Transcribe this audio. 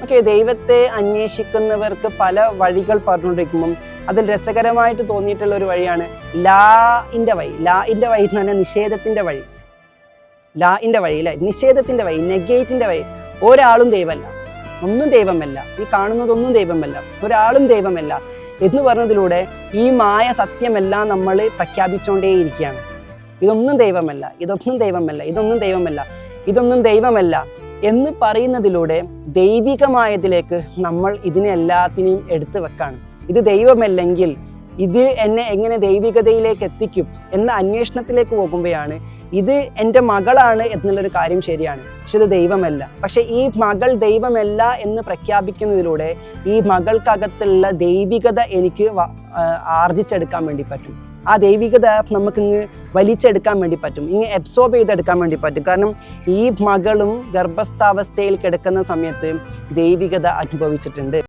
Okay, ദൈവത്തെ അന്വേഷിക്കുന്നവർക്ക് പല വഴികൾ പറഞ്ഞുകൊണ്ടിരിക്കുമ്പം അതിൽ രസകരമായിട്ട് തോന്നിയിട്ടുള്ള ഒരു വഴിയാണ് ലാഇൻ്റെ വഴി. ലാഇൻ്റെ വഴി എന്ന് പറഞ്ഞാൽ നിഷേധത്തിൻ്റെ വഴി. ലാഇൻ്റെ വഴി അല്ലേ, നിഷേധത്തിൻ്റെ വഴി, നെഗേറ്റിൻ്റെ വഴി. ഒരാളും ദൈവമല്ല, ഒന്നും ദൈവമല്ല, ഈ കാണുന്നതൊന്നും ദൈവമല്ല, ഒരാളും ദൈവമല്ല എന്ന് പറഞ്ഞതിലൂടെ ഈ മായ സത്യമെല്ലാം നമ്മൾ പ്രഖ്യാപിച്ചുകൊണ്ടേയിരിക്കുകയാണ്. ഇതൊന്നും ദൈവമല്ല, ഇതൊന്നും ദൈവമല്ല, ഇതൊന്നും ദൈവമല്ല, ഇതൊന്നും ദൈവമല്ല എന്ന് പറയുന്നതിലൂടെ ദൈവികമായതിലേക്ക് നമ്മൾ ഇതിനെ എല്ലാത്തിനെയും എടുത്തു വെക്കാണ്. ഇത് ദൈവമല്ലെങ്കിൽ ഇത് എന്നെ എങ്ങനെ ദൈവികതയിലേക്ക് എത്തിക്കും എന്ന അന്വേഷണത്തിലേക്ക് പോകുമ്പോഴാണ് ഇത് എൻ്റെ മകളാണ് എന്നുള്ളൊരു കാര്യം ശരിയാണ്, പക്ഷെ ഇത് ദൈവമല്ല. പക്ഷെ ഈ മകൾ ദൈവമല്ല എന്ന് പ്രഖ്യാപിക്കുന്നതിലൂടെ ഈ മകൾക്കകത്തുള്ള ദൈവികത എനിക്ക് ആർജിച്ചെടുക്കാൻ വേണ്ടി പറ്റും. ആ ദൈവികത നമുക്കിങ്ങ് വലിച്ചെടുക്കാൻ വേണ്ടി പറ്റും, ഇങ്ങ് അബ്സോർബ് ചെയ്തെടുക്കാൻ വേണ്ടി പറ്റും. കാരണം ഈ മകളും ഗർഭസ്ഥാവസ്ഥയിൽ കിടക്കുന്ന സമയത്ത് ദൈവികത അനുഭവിച്ചിട്ടുണ്ട്.